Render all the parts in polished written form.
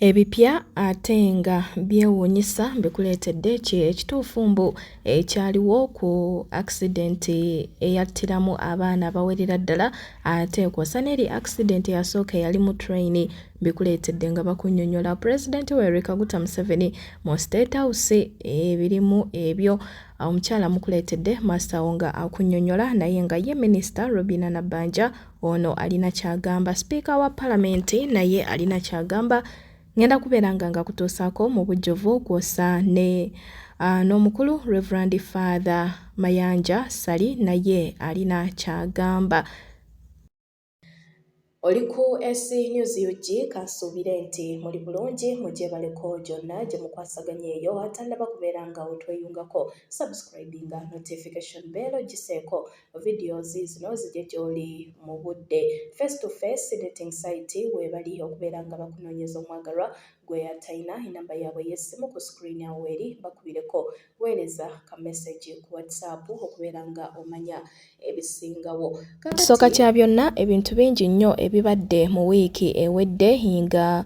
Ebipya ate nga byewuunyisa bikuleetedde ekituufu mbu ekyaliwo ku accident eyattiramu abaana abawerera ddala ate kw'ossa n'eri accident eyasooka eyali mu train bikuleetedde nga bakunnyonnyola Pulezidenti Yoweri Kaguta Museveni mu State House ebirimu ebyo omukyala mukuleetedde Master nga akunnyonnyola naye nga ye Minisita Robinah Nabbanja ono alina kyagamba, Sipiika wa Paalamenti naye alina kyagamba. Ngenda kubeera nga kutuusaako mu bujjuvu kw'ossa ne n'omukulu Reverend Father Mayanja Sali naye alina kyagamba. Oli ku SC News UG kansuubire nti muli bulungi mugyebaleko gyonna gye mukwasaganya eyo atannaba kubeera nga otweyungako subscribinga notification bell giseeko videos zino zijje gy'oli mu budde face to face dating site weebali okubeera nga bakunoonyeza omwagalwa gwe atayina enamba yaabwe y'essimu ku screen awo eri bakubireko weereza ka message ku WhatsApp okubeera nga omanya ebisingawo. Kisooka kya byonna ebintu bingi nnyo ebibadde mu wiiki ewedde nga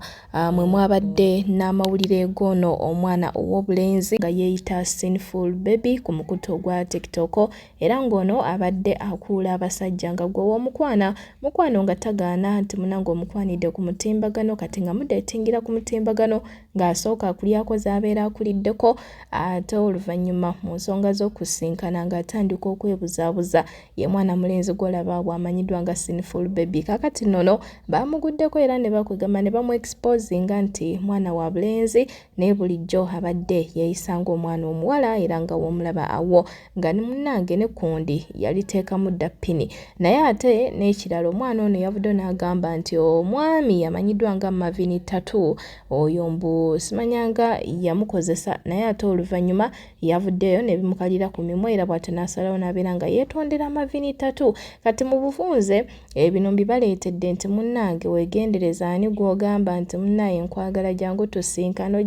mwe mwabadde n'amawulire g'ono omwana ow'obulenzi nga yeeyita Sinful Baby ku mukutu ogwa TikTok era ng'ono abadde akuula abasajja nga gwe mukwano nga tagaana nti munange omukwanidde ku mutimbagano kati nga mudeetingira ku mutimbagano ng'asooka akulyako z'abeera akuliddeko ate oluvannyuma mu nsonga z'okusinkana ng'atandika okwebuzaabuza ye mwana mulenzi gw'olaba bw'amanyiddwa nga Sinful Baby. Kakati nnono baamuguddeko era ne bakwegamba ne bamu-exposinga nti mwana wa bulenzi naye bulijjo abadde yeeyisa ng'omwana omuwala era nga w'omulaba awo nga ne munnange ne kundi yaliteekamu dda ppini. Naye ate n'ekirala omwana ono yavudde n'agamba nti omwami yamanyiddwa nga Mavini Tattoo oyo mbu simanyanga yamukozesa naye ate oluvannyuma yavuddeyo ne bimukalira ku mimwa era bw'ate n'asalawo n'abeera nga yeetondera Mavini Tattoo. Kati mu bufunze bino mbibaleetedde nti munnange weegendereza ani gw'ogamba nti munnaye nkwagala jangu tusinkana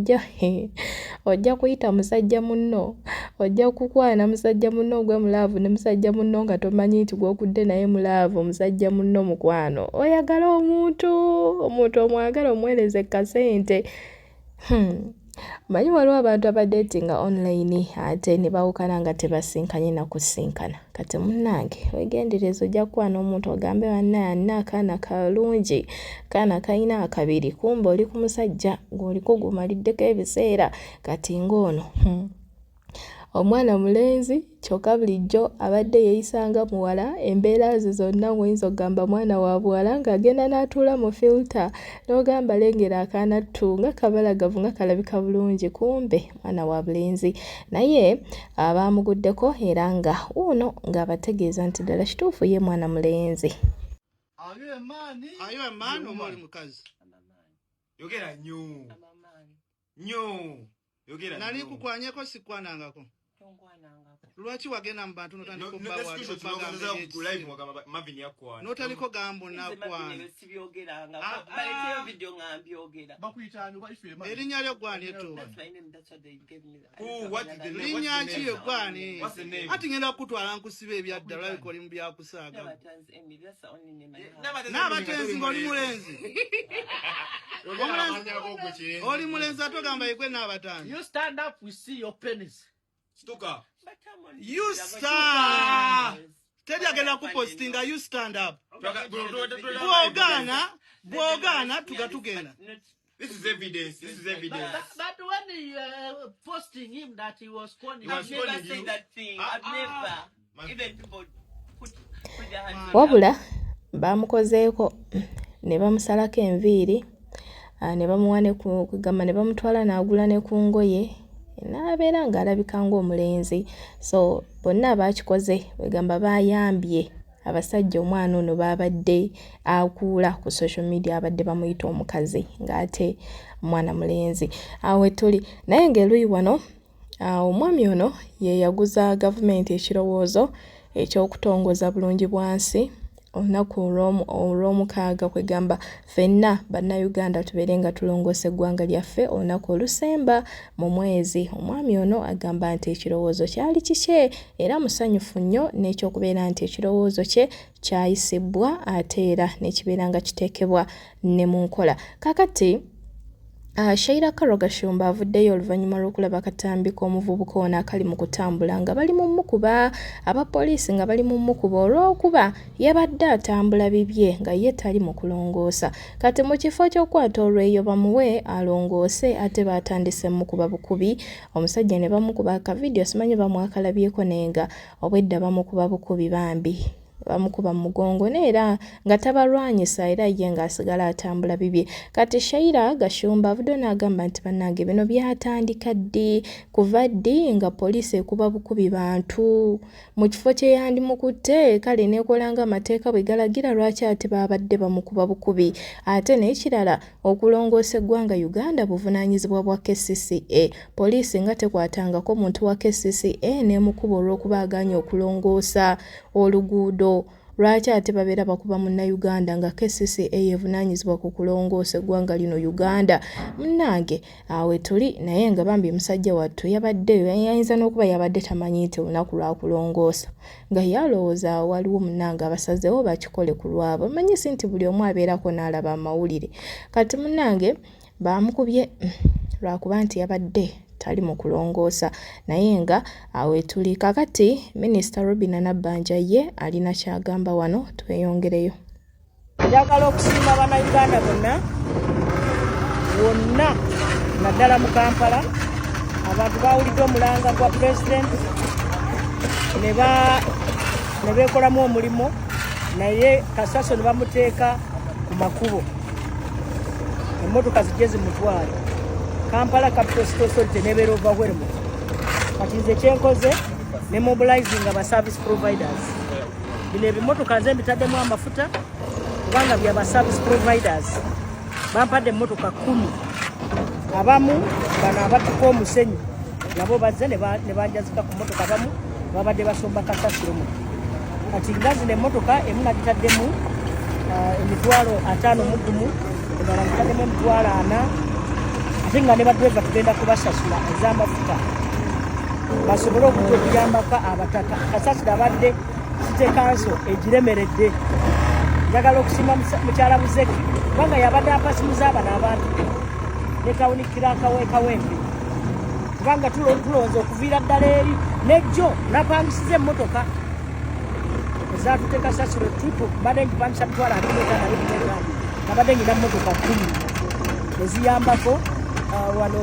ojja kuyita musajja munno ojja kukwana musajja munno gwe mulaavu ne musajja munno nga tomanyi nti gw'okudde naye mulaavu musajja munno mukwano oyagala omuntu omwagala omuweereze kasente. Manyi waliwo abantu abadeetinga online ate ne bawukana nga tebasinkanye na kusinkana. Kati munnange weegendereza ojja kukwana omuntu ogambe bannaye alina akaana kalungi kaana kalina akabiri kumbe oli ku musajja ng'oliko gumaliddeko ebiseera kati ng'ono omwana mulenzi kyokka bulijjo abadde yeeyisanga muwala embeera ze zonna oyinza okugamba mwana wa buwala ng'agenda n'atuula mu filter n'ogamba lengera akaana ttu nga kabalagavu nga kalabika bulungi kumbe mwana wa bulenzi. Naye abaamuguddeko era nga uno ng'abategeeza nti ddala kituufu ye mwana mulenzi. Ayo emaani omuli mukazi yogera nnyo yogera nali kukwanyeko sikwanangako lwaki wagenda mu bantu n'otandika n'otaliko gambo nakwana erinnya lyo gwani eto linnya ki yo gwani ati ngenda kukutwala nkusiba ebyaddala olabika oli mu byakusaaga n'abatenzi ng'oli mulenzi oli mulenzi atogamba yegwe n'abatanzi. You stand up, we see your penis. Stuka. You stand. Teddy agenda kupostinga, you stand up. Bwogana tugatugenda. This is evidence. But when he posting him that he was calling, I've never said that thing. I've never. Even people put their hands. Wabula baamukozeeko ne bamusalako enviiri ne bamuwa ne kugamba ne bamutwala n'agula ne ku ngoye n'abeera ng'alabika ng'omulenzi. So bonna abaakikoze begamba bayambye abasajja omwana ono baabadde akuula ku social media abadde bamuyita omukazi ng'ate mwana mulenzi. Awe tuli naye ng'eruyi wano omwami ono ye yaguza gavumenti ekirowoozo eky'okutongoza bulungi bwansi olunaku olw'omukaaga kwegamba ffenna bannayuganda tubeere nga tulongoosa eggwanga lyaffe olunaku olusemba mu mwezi. Omwami ono agamba nti ekirowoozo kyali kikye era musanyufu nnyo n'ekyokubeera nti ekirowoozo kye kyayisibwa ate era n'ekibeera nga kiteekebwa ne mu nkola. Kakati Shaira Karogashumba avuddeyo oluvannyuma lw'okulaba akatambi k'omuvubuka ono akali mu kutambula nga bali mu mukuba abapoliisi nga bali mu mukuba olw'okuba yabadde atambula bibye nga ye tali mu kulongoosa. Kati mu kifo ky'okwata olweyo bamuwe alongoose ate baatandise mukuba bukubi. Omusajja ne bamukuba akavidiyo simanyi bamwakalabyeko naye nga obwedda bamukuba bukubi bambi. Bamukuba mugongo neera nga tabalwanyisa era ye ng'asigala atambula bibye. Kati Shaira Gashumba avudde n'agamba nti bannange bino byatandika ddi kuva ddi nga poliisi ekuba bukubi bantu mu kifo kye yandimukutte kale neekola nga amateeka bwe galagira lwaki ate baabadde bamukuba bukubi. Ate n'ekirala okulongoosa eggwanga Uganda buvunaanyizibwa bwa KCCA. Poliisi nga tekwatangako muntu wa KCCA n'emukuba olw'okuba agaanye okulongoosa oluguudo. Lwaki ate babeera bakuba munnayuganda nga KCCA yevunaanyizibwa ku kulongoosa eggwanga lino Uganda. Munnange awe tuli naye nga bambi musajja wattu yabaddeyo yayinza n'okuba yabadde tamanyi nti olunaku lwa kulongoosa nga yalowooza waliwo munnange abasazeewo bakikole ku lwabo. Manyi si nti buli omu abeerako n'alaba amawulire. Kati munnange bamukubye lwakuba nti yabadde tali mu kulongoosa naye nga awe tuli. Kakati Minisita Robinah Nabbanja ye alina kyagamba wano, tweyongereyo. Njagala okusiima bannayuganda bonna naddala mu Kampala abantu bawulidde omulanga gwa pulezidenti ne beekolamu omulimu naye Kasaso ne bamuteeka ku makubo emmotoka zijje zimutwale. Kampala Capital City Authority nebeera overwhelmed. Kati nze kyenkoze ne mobilizing aba service providers. Bino ebimotoka nze mbitaddemu amafuta kubanga byaba service providers. Bampadde emmotoka 10. Abamu bano abatuka omusenyu nabo bazze ne banjazika ku mmotoka abamu babadde basomba Kasasiro. Kati nga zino emmotoka emu nagitaddemu emitwalo 51, endala ngitaddemu emitwalo 4. Ate nga ne badreva tugenda kubasasula ez'amafuta basobole okuyambako abataka. Kasasiro abadde City Council egiremeredde. Njagala okusiima mukyala Buzeki kubanga yabadde apasimuza abano abantu ne tawunikira akawempe kubanga tulowooza okuviira ddala eri nejjo napangisiza emmotoka ezatute Kasasiro tripu mbadde ngipangisa mitwalo 25 nabadde ngina mmotoka 10 eziyambako wano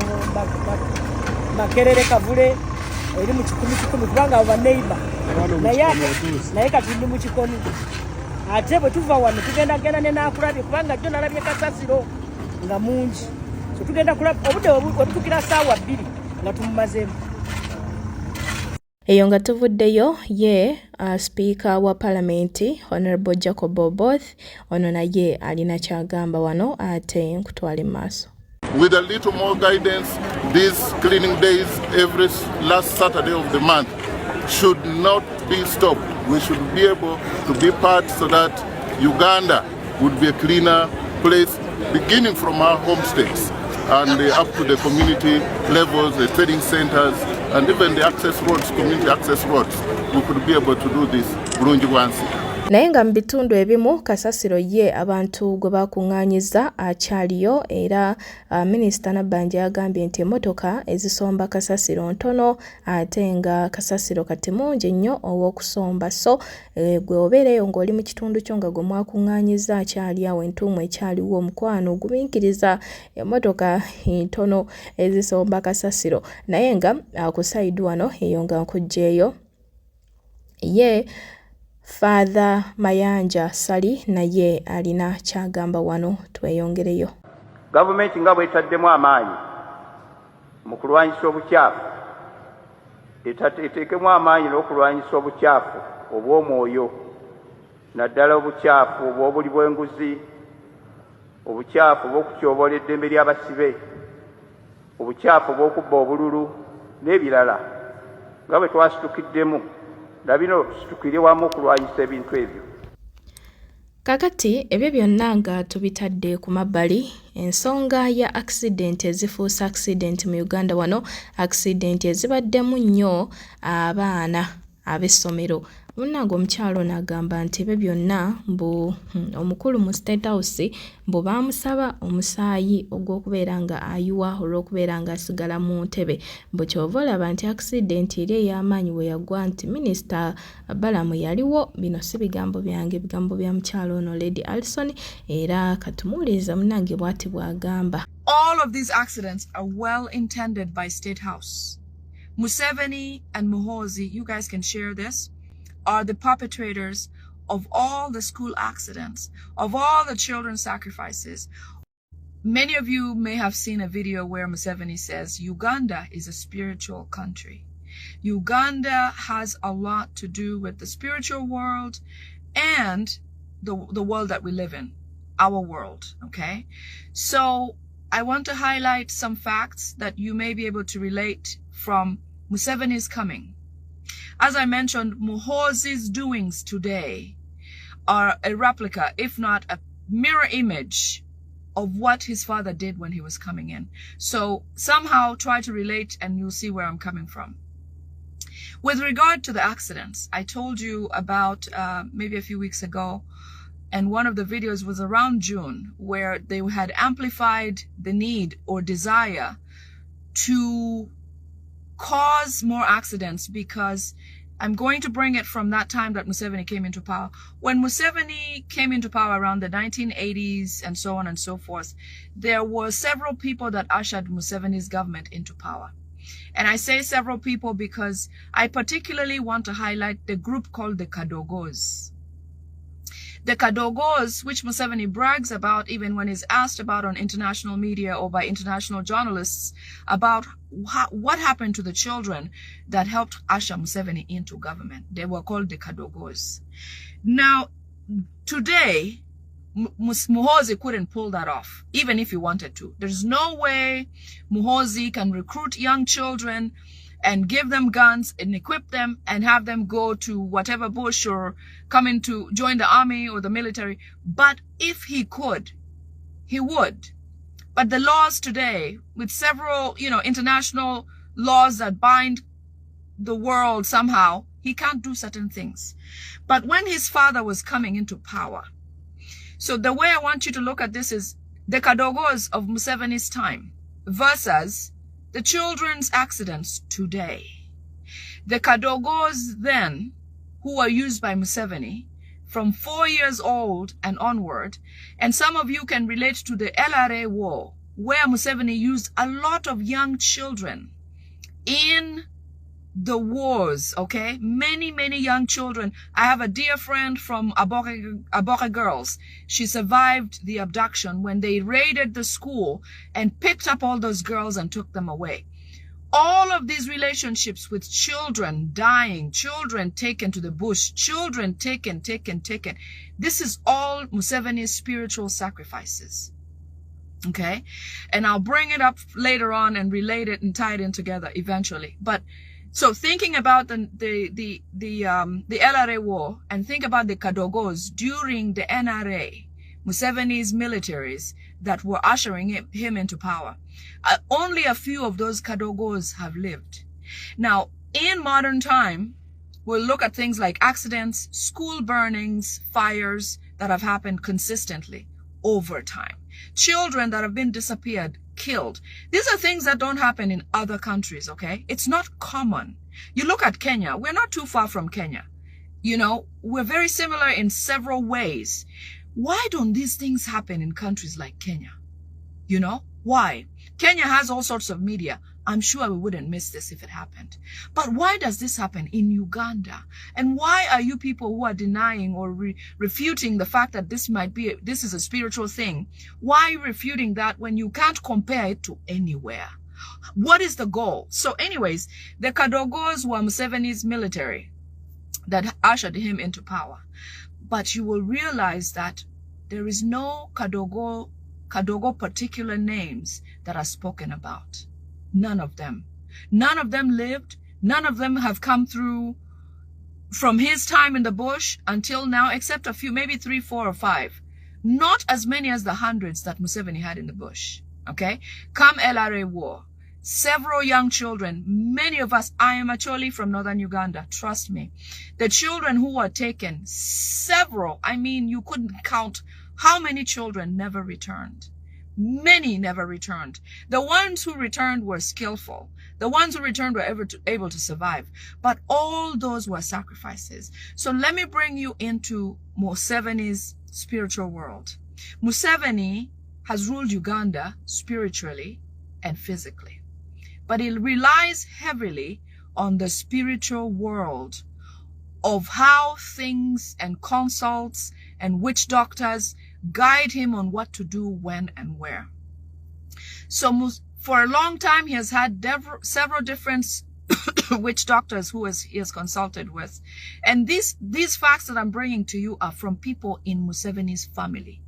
Makerere Kavule eri mu 10 kubanga abo baneiba naye kati ndi mu Kikoni. Ate bwe tuva wano tugenda ne Nakulabye kubanga jjo nalabye Kasasiro nga mungi, so tugenda kulaba obudde obutukira ssaawa 2 nga tumumazeemu. Eyo nga tuvuddeyo ye Speaker wa Parliament Honorable Jacob Oboth ono naye alina kyagamba wano ate nkutwale maaso. With a little more guidance, these cleaning days every last Saturday of the month should not be stopped. We should be able to be part so that Uganda would be a cleaner place, beginning from our home states and up to the community levels, the trading centers, and even the access roads, community access roads. We could be able to do this bulungi bwansi. Naye nga mu bitundu ebimu Kasasiro ye abantu gwe bakuŋŋaanyiza akyaliyo era Minisita Nabbanja yagambye nti emmotoka ezisomba Kasasiro ntono ate nga Kasasiro kati mungi nnyo ow'okusomba. So gwe obeereyo ng'oli mu kitundu kyo nga gwe mwakuŋŋaanyiza akyali awo entuumu ekyaliwo omukwano gumiikiriza emmotoka ntono ezisomba Kasasiro. Naye nga ku sayidi wano eyo nga nkugjeeyo ye Father Mayanja Sali naye alina kyagamba wano, tweyongereyo. Gavumenti nga bwetaddemu amaanyi mu kulwanyisa obukyafu eteekemu amaanyi n'okulwanyisa obukyafu obw'omwoyo naddala obukyafu obw'obuli bw'enguzi, obukyafu bw'okutyoboola eddembe ly'abasibe, obukyafu bw'okubba obululu n'ebirala nga bwe twasitukiddemu nabino situkire wamu okulwanyisa ebintu ebyo. Kakati ebyo byonna nga tubitadde ku mabbali, ensonga ya accident ezifuusa accident mu Uganda wano, accident ezibaddemu nnyo abaana ab'essomero Munnange omukyalo n'agamba nti ebyo byonna mbu omukulu mu State House mbu baamusaba omusaayi ogw'okubeera nga ayiwa olw'okubeera nga asigala mu ntebe mbu kyova olaba nti accident eri ey'amaanyi we yaggwa nti Minisita Balamu yaliwo. Bino si bigambo byange, bigambo bya mukyalo ono Lady Alison, era katumuuliza munnange bw'ati bw'agamba. All of these accidents are well intended by State House. Museveni and Muhoozi, you guys can share this, are the perpetrators of all the school accidents, of all the children sacrifices. Many of you may have seen a video where Museveni says Uganda is a spiritual country. Uganda has a lot to do with the spiritual world and the world that we live in, our world, okay? So I want to highlight some facts that you may be able to relate from Museveni's coming. As I mentioned, Muhoozi's doings today are a replica, if not a mirror image, of what his father did when he was coming in. So somehow try to relate and you'll see where I'm coming from. With regard to the accidents, I told you about maybe a few weeks ago, and one of the videos was around June, where they had amplified the need or desire to cause more accidents, because I'm going to bring it from that time that Museveni came into power. When Museveni came into power around the 1980s and so on and so forth, there were several people that ushered Museveni's government into power. And I say several people because I particularly want to highlight the group called the Kaddogos. The Kaddogos, which Museveni brags about even when he's asked about on international media or by international journalists about what happened to the children that helped usher Museveni into government. They were called the Kaddogos. Now, today, Muhoozi couldn't pull that off, even if he wanted to. There's no way Muhoozi can recruit young children and give them guns and equip them and have them go to whatever bush or come in to join the army or the military. But if he could, he would. But the laws today, with several, international laws that bind the world somehow, he can't do certain things. But when his father was coming into power, so the way I want you to look at this is the Kaddogos of Museveni's time versus the children's accidents today. The Kaddogos then, who were used by Museveni from 4 years old and onward, and some of you can relate to the LRA war, where Museveni used a lot of young children in the wars, okay? Many, many young children. I have a dear friend from Aboke Girls. She survived the abduction when they raided the school and picked up all those girls and took them away. All of these relationships with children dying, children taken to the bush, children taken. This is all Museveni's spiritual sacrifices. Okay? And I'll bring it up later on and relate it and tie it in together eventually. But so thinking about the LRA war and think about the Kaddogos during the NRA, Museveni's militaries that were ushering him into power. Only a few of those Kaddogos have lived. Now, in modern time, we'll look at things like accidents, school burnings, fires that have happened consistently over time. Children that have been disappeared, killed. These are things that don't happen in other countries, okay? It's not common. You look at Kenya. We're not too far from Kenya. We're very similar in several ways. Why don't these things happen in countries like Kenya? Why? Kenya has all sorts of media. I'm sure we wouldn't miss this if it happened. But why does this happen in Uganda? And why are you people who are denying or refuting the fact that this is a spiritual thing? Why are you refuting that when you can't compare it to anywhere? What is the goal? So anyways, the Kaddogos were Museveni's military that ushered him into power. But you will realize that there is no Kaddogo particular names that are spoken about. None of them. None of them lived. None of them have come through from his time in the bush until now, except a few, maybe 3, 4, or 5. Not as many as the hundreds that Museveni had in the bush. Okay? Come LRA war. several young children. Many of us, I am actually from northern Uganda, trust me. The children who were taken, several, I mean, you couldn't count how many children never returned. Many never returned. The ones who returned were skillful. The ones who returned were able to survive. But all those were sacrifices. So let me bring you into Museveni's spiritual world. Museveni has ruled Uganda spiritually and physically. But he relies heavily on the spiritual world of how things and consults and witch doctors guide him on what to do, when, and where. So for a long time, he has had several different witch doctors who he has consulted with. And these facts that I'm bringing to you are from people in Museveni's family.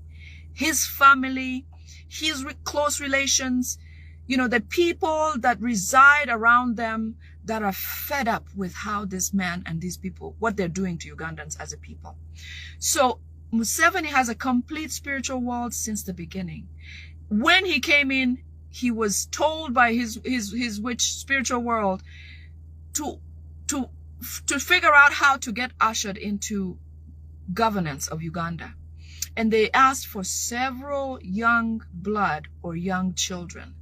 His family, his close relations, you know, the people that reside around them that are fed up with how this man and these people, what they're doing to Ugandans as a people. So Museveni has a complete spiritual world since the beginning. When he came in, he was told by his witch spiritual world to figure out how to get ushered into governance of Uganda. And they asked for several young blood or young children.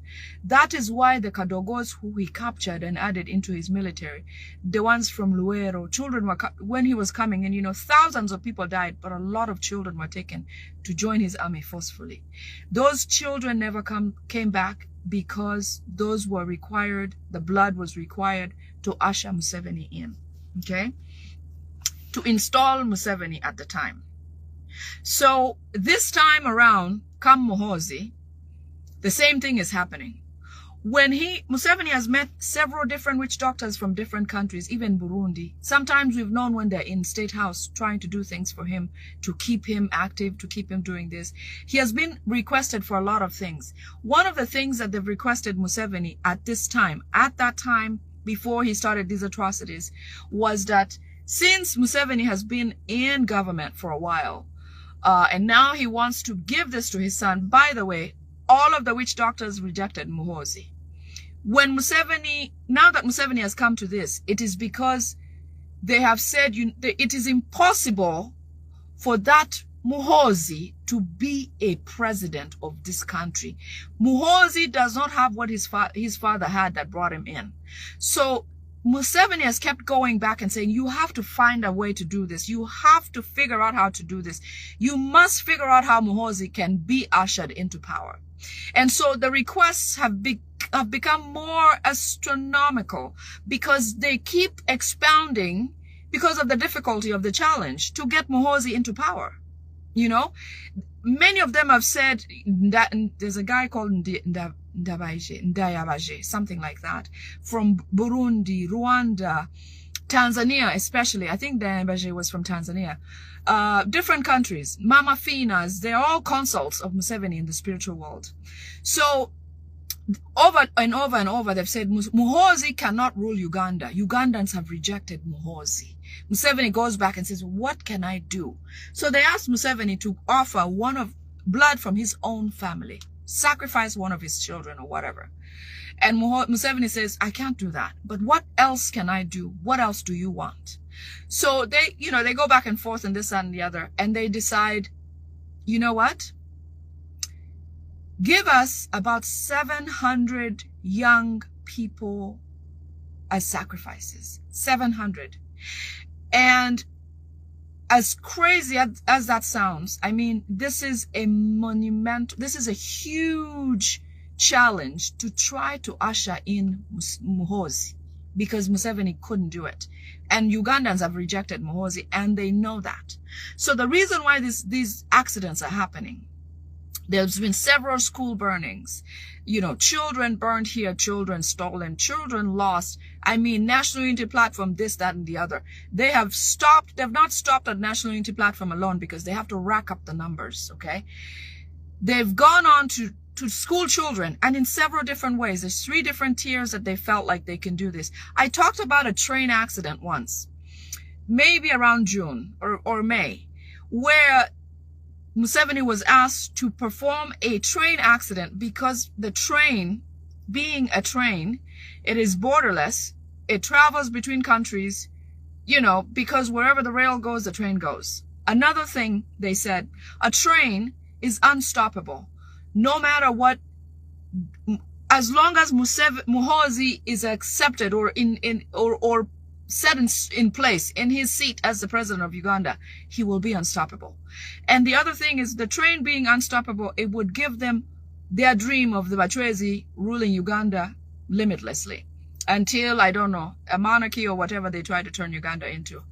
That is why the Kadogos who he captured and added into his military, the ones from Luero, children were, when he was coming in, you know, thousands of people died, but a lot of children were taken to join his army forcefully. Those children never came back because those were required, the blood was required to usher Museveni in, okay? To install Museveni at the time. So this time around, come Muhoozi, the same thing is happening. When Museveni has met several different witch doctors from different countries, even Burundi. Sometimes we've known when they're in State House trying to do things for him, to keep him active, to keep him doing this. He has been requested for a lot of things. One of the things that they've requested Museveni at that time, before he started these atrocities, was that since Museveni has been in government for a while, and now he wants to give this to his son. By the way, all of the witch doctors rejected Muhoozi. When now that Museveni has come to this, it is because they have said it is impossible for that Muhoozi to be a president of this country. Muhoozi does not have what his father had that brought him in. So Museveni has kept going back and saying, you have to find a way to do this. You have to figure out how to do this. You must figure out how Muhoozi can be ushered into power. And so the requests have become more astronomical because they keep expounding because of the difficulty of the challenge to get Muhoozi into power. You know, many of them have said that there's a guy called Ndayabaje, something like that, from Burundi, Rwanda, Tanzania especially. I think Ndayabaje was from Tanzania. Different countries, Mama Finas, they're all consults of Museveni in the spiritual world. So over and over and over, they've said Muhoozi cannot rule Uganda. Ugandans have rejected Muhoozi. Museveni goes back and says, what can I do? So they asked Museveni to offer blood from his own family, sacrifice one of his children or whatever. And Museveni says, I can't do that. But what else can I do? What else do you want? So they go back and forth and this and the other. And they decide, you know what? Give us about 700 young people as sacrifices. 700. And as crazy as that sounds, I mean, this is a huge challenge to try to usher in Muhoozi because Museveni couldn't do it. And Ugandans have rejected Muhoozi and they know that. So the reason why these accidents are happening, there's been several school burnings, you know, children burned here, children stolen, children lost. I mean, National Unity Platform, this, that, and the other. They've not stopped at National Unity Platform alone because they have to rack up the numbers, okay? They've gone on to school children and in several different ways. There's 3 different tiers that they felt like they can do this. I talked about a train accident once, maybe around June or May, where Museveni was asked to perform a train accident because the train being a train, it is borderless. It travels between countries, you know, because wherever the rail goes, the train goes. Another thing they said, a train is unstoppable. No matter what, as long as Muhoozi is accepted or or set in place in his seat as the president of Uganda, he will be unstoppable. And the other thing is the train being unstoppable, it would give them their dream of the Bachwezi ruling Uganda limitlessly until, I don't know, a monarchy or whatever they try to turn Uganda into.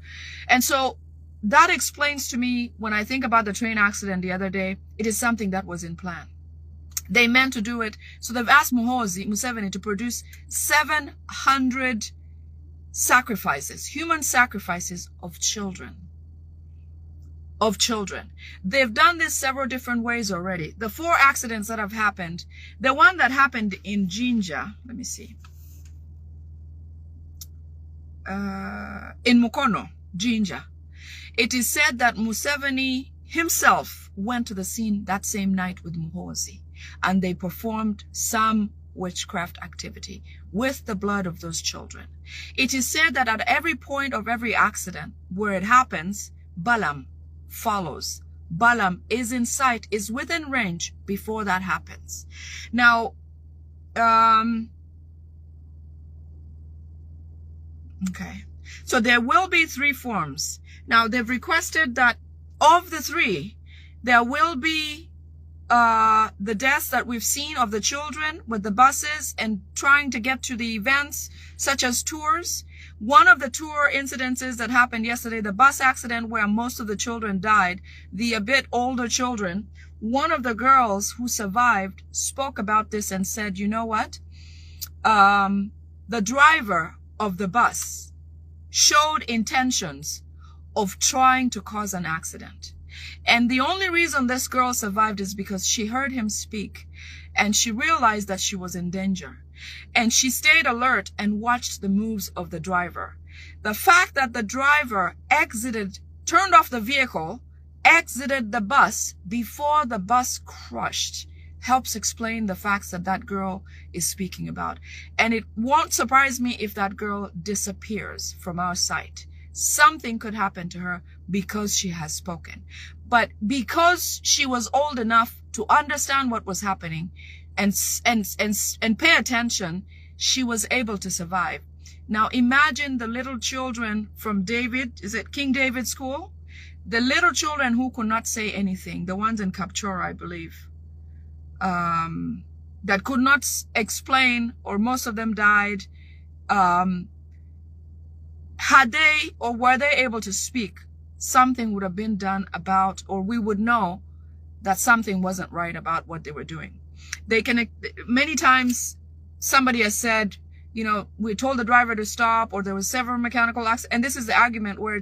And so that explains to me, when I think about the train accident the other day, it is something that was in plan. They meant to do it. So they've asked Museveni to produce 700 sacrifices, human sacrifices of children. They've done this several different ways already. The 4 accidents that have happened, the one that happened in Jinja, let me see, in Mukono, Jinja, it is said that Museveni himself went to the scene that same night with Muhoozi, and they performed some witchcraft activity with the blood of those children. It is said that at every point of every accident where it happens, Balaam follows. Balaam is in sight, is within range before that happens. Now, okay, so there will be 3 forms. Now, they've requested that of the 3, there will be the deaths that we've seen of the children with the buses and trying to get to the events, such as tours. One of the tour incidences that happened yesterday, the bus accident where most of the children died, the a bit older children, one of the girls who survived spoke about this and said, you know what? The driver of the bus showed intentions of trying to cause an accident. And the only reason this girl survived is because she heard him speak and she realized that she was in danger. And she stayed alert and watched the moves of the driver. The fact that the driver turned off the vehicle, exited the bus before the bus crushed, helps explain the facts that that girl is speaking about. And it won't surprise me if that girl disappears from our sight. Something could happen to her because she has spoken. But because she was old enough to understand what was happening and pay attention, she was able to survive. Now imagine the little children from King David School? The little children who could not say anything, the ones in Kapchora, I believe, that could not explain, or most of them died. Had they, or were they able to speak, something would have been done about, or we would know that something wasn't right about what they were doing. Many times somebody has said, you know, we told the driver to stop, or there was several mechanical accidents. And this is the argument where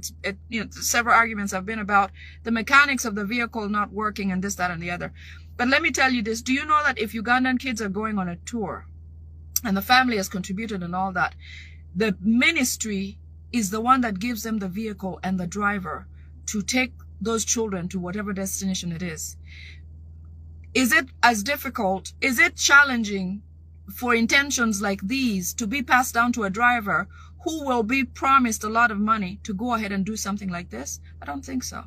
several arguments have been about the mechanics of the vehicle not working and this, that, and the other. But let me tell you this. Do you know that if Ugandan kids are going on a tour and the family has contributed and all that, the ministry is the one that gives them the vehicle and the driver to take those children to whatever destination it is? Is it as difficult? Is it challenging for intentions like these to be passed down to a driver who will be promised a lot of money to go ahead and do something like this? I don't think so.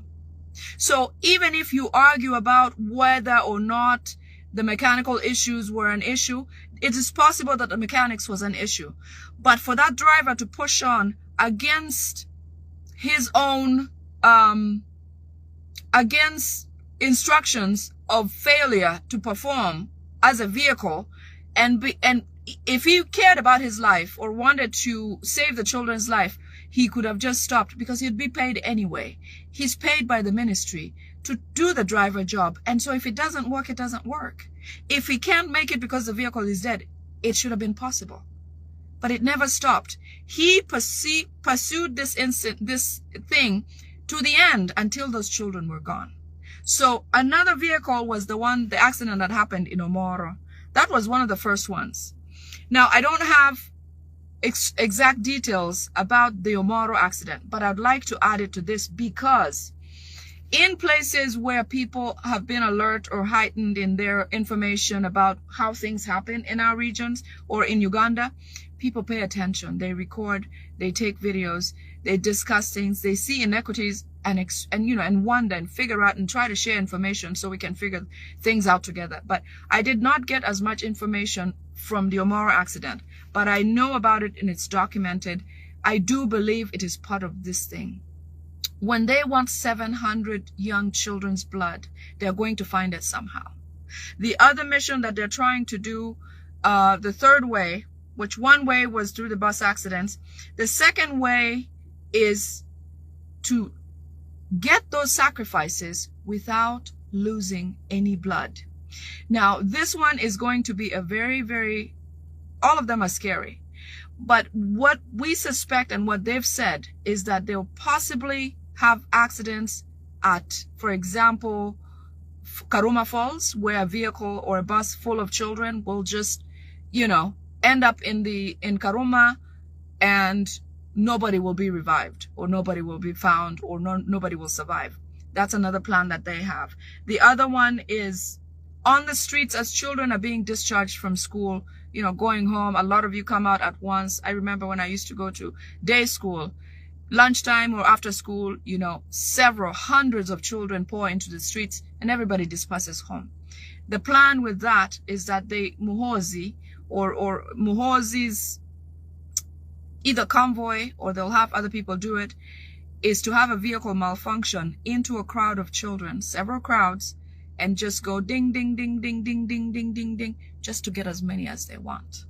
So even if you argue about whether or not the mechanical issues were an issue, it is possible that the mechanics was an issue. But for that driver to push on against his own, against instructions of failure to perform as a vehicle, and if he cared about his life or wanted to save the children's life, he could have just stopped, because he'd be paid anyway. He's paid by the ministry to do the driver job. And so if it doesn't work, it doesn't work. If he can't make it because the vehicle is dead, it should have been possible. But it never stopped. He pursued this thing to the end until those children were gone. So another vehicle was the accident that happened in Omoro. That was one of the first ones. Now, I don't have exact details about the Omoro accident, but I'd like to add it to this, because in places where people have been alert or heightened in their information about how things happen in our regions or in Uganda, people pay attention. They record, they take videos, they discuss things, they see inequities and wonder and figure out and try to share information so we can figure things out together. But I did not get as much information from the Omoro accident, but I know about it and it's documented. I do believe it is part of this thing. When they want 700 young children's blood, they're going to find it somehow. The other mission that they're trying to do, the third way, which one way was through the bus accidents, the second way is to get those sacrifices without losing any blood. Now, this one is going to be a very, all of them are scary. But what we suspect and what they've said is that they'll possibly have accidents at, for example, Karuma Falls, where a vehicle or a bus full of children will just, end up in Karuma and nobody will be revived or nobody will be found or nobody will survive. That's another plan that they have. The other one is on the streets as children are being discharged from school, going home. A lot of you come out at once. I remember when I used to go to day school, lunchtime or after school, several hundreds of children pour into the streets and everybody disperses home. The plan with that is that Muhoozi or Muhoozi's either convoy or they'll have other people do it, is to have a vehicle malfunction into a crowd of children, several crowds, and just go ding, ding, ding, ding, ding, ding, ding, ding, ding, just to get as many as they want.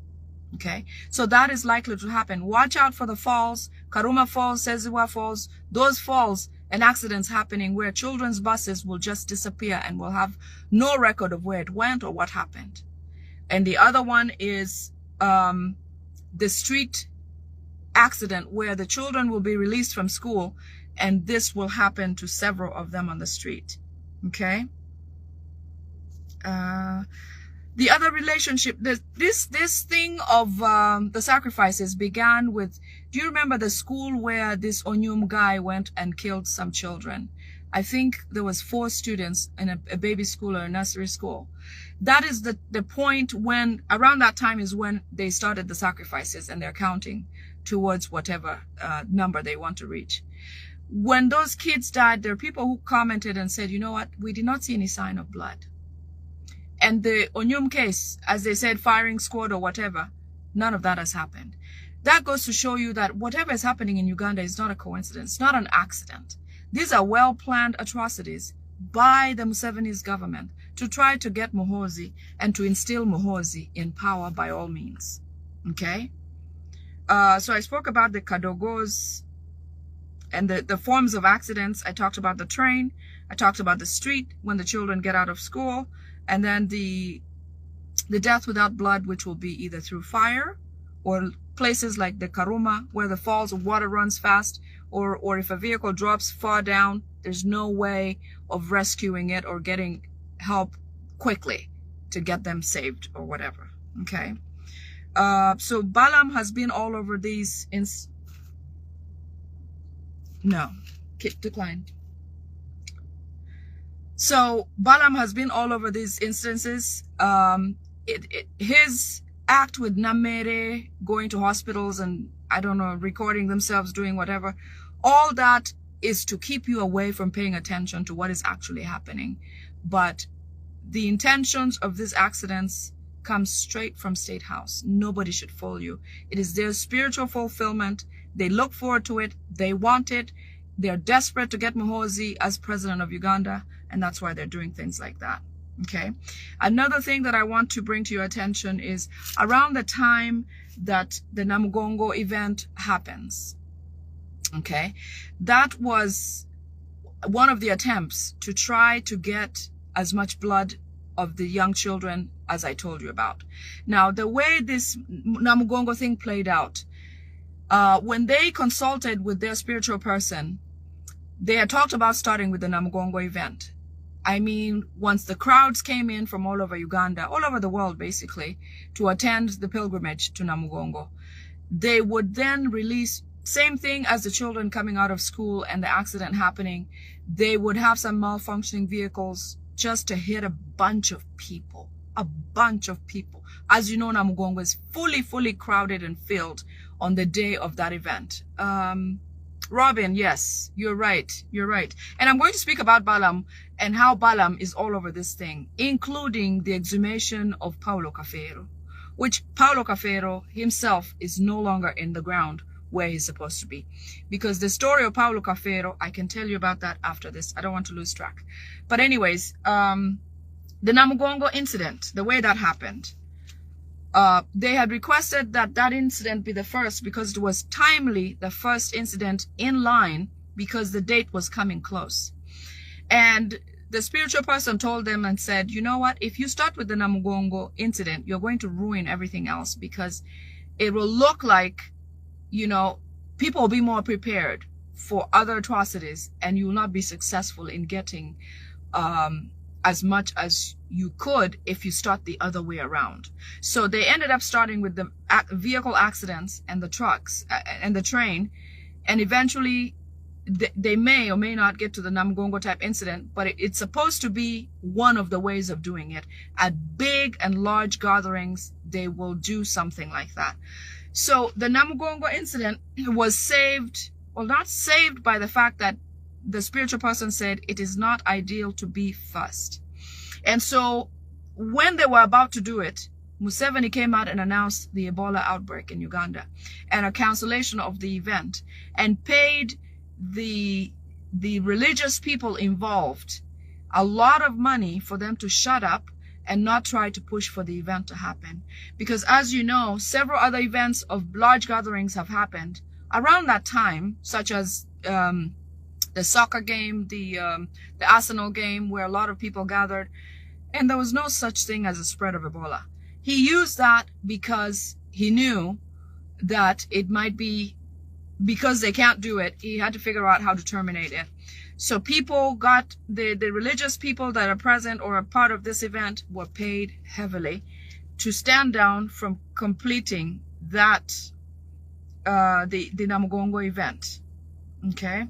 Okay, so that is likely to happen. Watch out for the falls, Karuma Falls, Seziwa Falls, those falls and accidents happening where children's buses will just disappear and will have no record of where it went or what happened. And the other one is the street accident where the children will be released from school and this will happen to several of them on the street. Okay. The other relationship, this thing of the sacrifices began with, do you remember the school where this Onyum guy went and killed some children? I think there was 4 students in a baby school or a nursery school. That is the point when, around that time is when they started the sacrifices and they're counting towards whatever number they want to reach. When those kids died, there are people who commented and said, you know what, we did not see any sign of blood. And the Onyum case, as they said, firing squad or whatever, none of that has happened. That goes to show you that whatever is happening in Uganda is not a coincidence, not an accident. These are well-planned atrocities by the Museveni's government to try to get Muhoozi and to instill Muhoozi in power by all means. Okay? So I spoke about the Kaddogos and the forms of accidents. I talked about the train. I talked about the street when the children get out of school. And then the death without blood, which will be either through fire or places like the Karuma, where the falls of water runs fast, or if a vehicle drops far down, there's no way of rescuing it or getting help quickly to get them saved or whatever. Okay. So Balaam has been all over these decline. So Balaam has been all over these instances. His act with Namere, going to hospitals and, I don't know, recording themselves doing whatever, all that is to keep you away from paying attention to what is actually happening. But the intentions of these accidents come straight from State House. Nobody should fool you. It is their spiritual fulfillment. They look forward to it. They want it. They're desperate to get Muhoozi as president of Uganda, and that's why they're doing things like that. Okay. Another thing that I want to bring to your attention is around the time that the Namongo event happens. Okay. That was one of the attempts to try to get as much blood of the young children as I told you about. Now, the way this Namongo thing played out, when they consulted with their spiritual person, they had talked about starting with the Namongo event. I mean, once the crowds came in from all over Uganda, all over the world basically, to attend the pilgrimage to Namongo, they would then release same thing as the children coming out of school and the accident happening. They would have some malfunctioning vehicles just to hit a bunch of people. A bunch of people. As you know, Namongo is fully crowded and filled on the day of that event. Robin, yes, you're right. And I'm going to speak about Balaam and how Balaam is all over this thing, including the exhumation of Paulo Cafero, which Paulo Cafero himself is no longer in the ground where he's supposed to be. Because the story of Paulo Cafero, I can tell you about that after this. I don't want to lose track. But anyways, the Namongo incident, the way that happened, they had requested that incident be the first because it was timely, the first incident in line, because the date was coming close. And the spiritual person told them and said, you know what, if you start with the Namongo incident, you're going to ruin everything else, because it will look like, you know, people will be more prepared for other atrocities, and you will not be successful in getting as much as you could if you start the other way around. So they ended up starting with the vehicle accidents and the trucks and the train, and eventually they may or may not get to the Namongo type incident, but it's supposed to be one of the ways of doing it. At big and large gatherings, they will do something like that. So the Namongo incident was saved, well, not saved by the fact that the spiritual person said it is not ideal to be first. And so when they were about to do it, Museveni came out and announced the Ebola outbreak in Uganda and a cancellation of the event, and paid the religious people involved a lot of money for them to shut up and not try to push for the event to happen. Because as you know, several other events of large gatherings have happened around that time, such as the soccer game, the Arsenal game, where a lot of people gathered, and there was no such thing as a spread of Ebola. He used that because he knew that it might be, because they can't do it, he had to figure out how to terminate it. So people got, the religious people that are present or a part of this event were paid heavily to stand down from completing that, the Namongo event. Okay?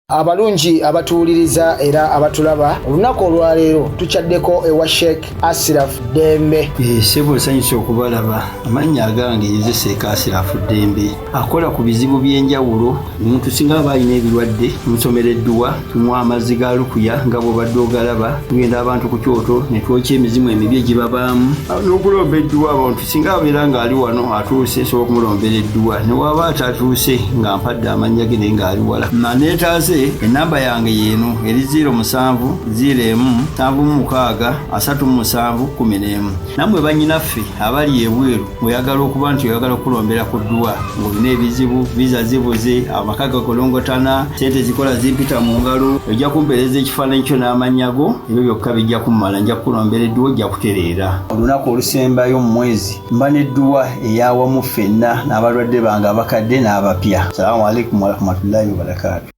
Abalungi abatuuliriza era abatulaba, olunaku olwaleero tuchaddeko ewa Sheikh Asiraf Dembe. Sebo sanyusa okubalaba. Amannya agange Yezeseeka Asiraf Dembe akola ku bizibu by'enjawulo. Omuntu singa aba alina ebirwadde musomereddwa, tunywa amazzi ga lukuya nga bw'obadde ogalaba, tugenda abantu ku kyoto ne twokya emizimu emibi egibabaamu n'okulomba edduwa. Abantu singa abeera ng'ali wano atuuse, sobola okumulombera edduwa, ne waba atatuuse nga mpadde amannya ge naye ng'ali wala. Neetaase enamba yange yeeno eri 0707363711. Nammwe bannyinaffe abali ebweru, oyagala okuba nti oyagala okulombera ku dduwa, ng'olina ebizibu, viza zibuze, amaka gakolongotana, sente zikola zimpita mu ngalo, ojja kumpeereza ekifaananyi kyo n'amannya go, ebyo byokka bijja kummala, nja kukulombera edduwa, ojja kutereera. Olunaku olusembayo mu mwezi mba n'edduwa eyawamu ffenna n'abalwadde bange abakadde n'abapya. Salaamu alaikum wa rahmatullahi wa barakatuh.